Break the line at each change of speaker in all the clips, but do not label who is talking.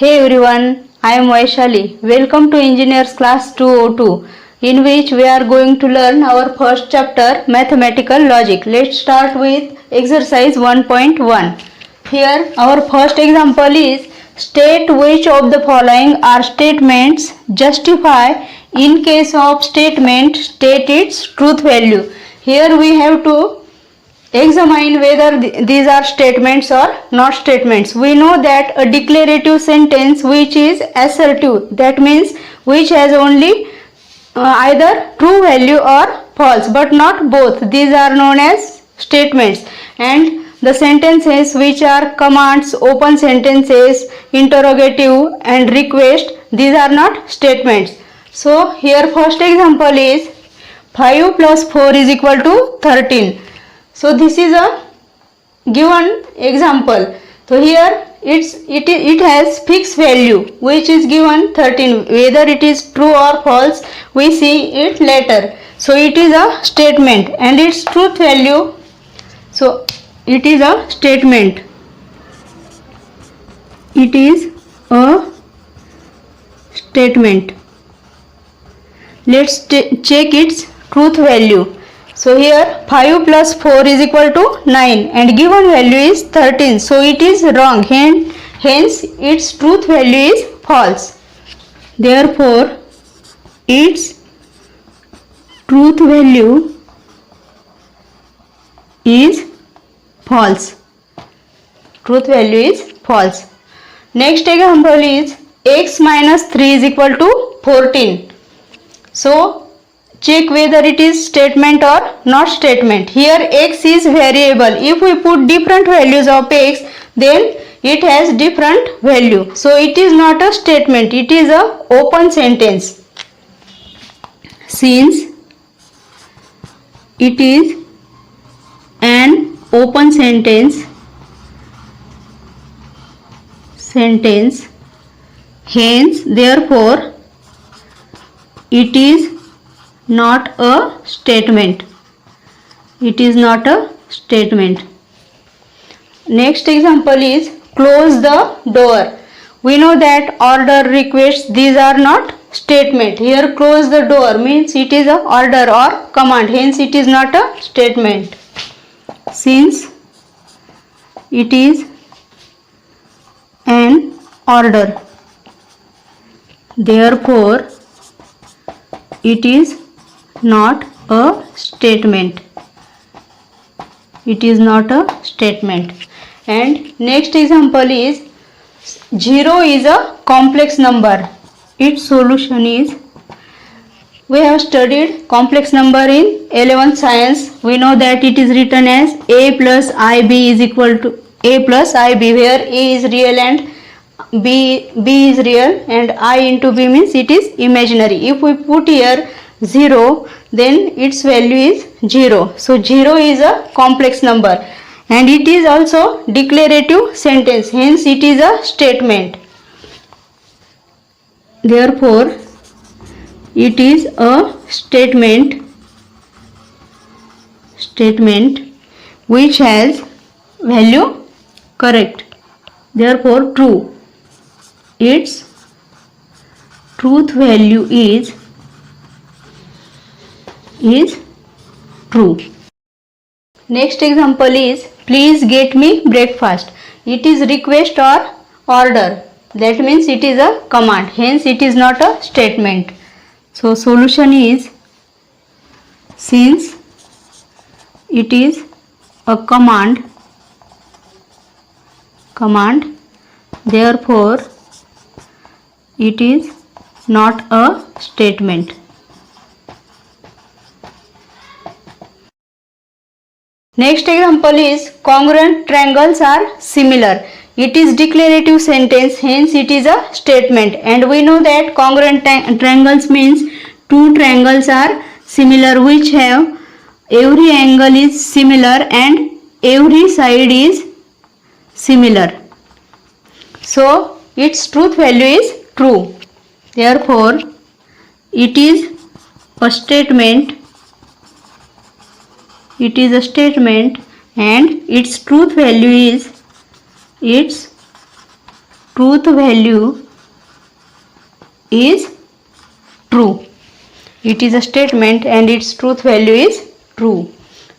Hey everyone, I am Vaishali. Welcome to Engineers Class 202, in which we are going to learn our first chapter, Mathematical Logic. Let's start with exercise 1.1. Here our first example is state which of the following are statements justify in case of statement state its truth value. Here we have to examine whether these are statements or not statements. We know that a declarative sentence which is assertive, that means which has only either true value or false, but not both. These are known as statements. And the sentences which are commands, open sentences, interrogative and request, these are not statements. So here first example is 5 plus 4 is equal to 13. So this is a given example. So here it has fixed value which is given 13. Whether it is true or false, we see it later. So it is a statement and its truth value. So it is a statement. It is a statement. Let's check its truth value. So here 5 plus 4 is equal to 9 and given value is 13. So it is wrong. Hence its truth value is false. Therefore its truth value is false. Truth value is false. Next example is x minus 3 is equal to 14. So check whether it is statement or not statement. Here x is variable. If we put different values of x, then it has different value. So it is not a statement, it is a open sentence. Since it is an open sentence, hence therefore it is not a statement. It is not a statement. Next example is close the door. We know that order, request, these are not statement. Here close the door means it is a order or command. Hence it is not a statement. Since it is an order, therefore it is not a statement. It is not a statement. And next example is 0 is a complex number. Its solution is, we have studied complex number in 11th science. We know that it is written as a plus ib is equal to a plus ib, where a is real and b is real and I into b means it is imaginary. If we put here 0, then its value is 0. So 0 is a complex number and it is also declarative sentence. Hence it is a statement. Therefore it is a statement which has value correct. Therefore true. Its truth value is true. Next example is please get me breakfast. It is request or order. That means it is a command. Hence it is not a statement. So solution is, since it is a command, therefore it is not a statement. Next example is congruent triangles are similar. It is declarative sentence, hence it is a statement. And we know that congruent triangles means two triangles are similar which have every angle is similar and every side is similar. So its truth value is true. Therefore it is a statement. It is a statement and its truth value is truth value is true. It is a statement and its truth value is true.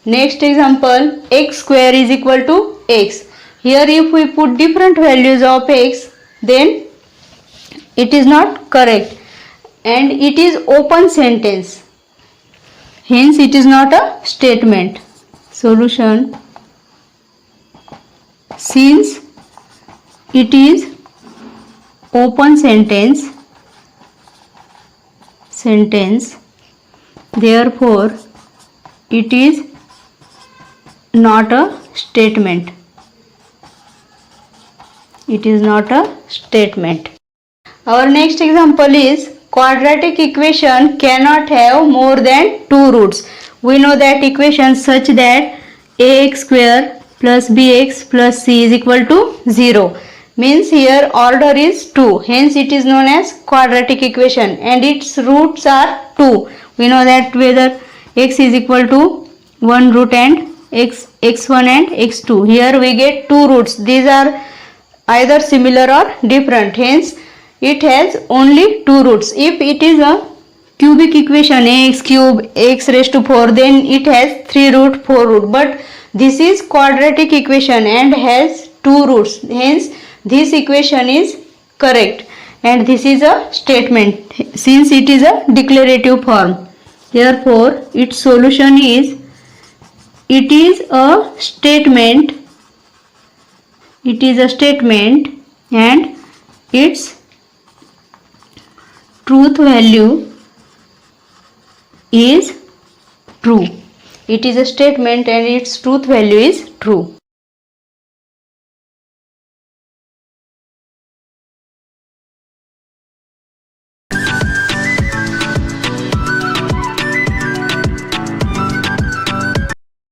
Next example, x square is equal to x. Here if we put different values of x, then it is not correct and it is open sentence. Hence it is not a statement. Solution: since it is open sentence, therefore it is not a statement. It is not a statement. Our next example is quadratic equation cannot have more than two roots. We know that equation such that ax square plus bx plus c is equal to 0. Means here order is 2. Hence it is known as quadratic equation and its roots are 2. We know that whether x is equal to 1 root and x1 and x2. Here we get two roots. These are either similar or different. Hence it has only two roots. If it is a cubic equation ax cube x raised to 4, then it has 3 root 4 root. But this is quadratic equation and has two roots. Hence this equation is correct and this is a statement since it is a declarative form. Therefore its solution is it is a statement. It is a statement and its truth value is true. It is a statement and its truth value is true.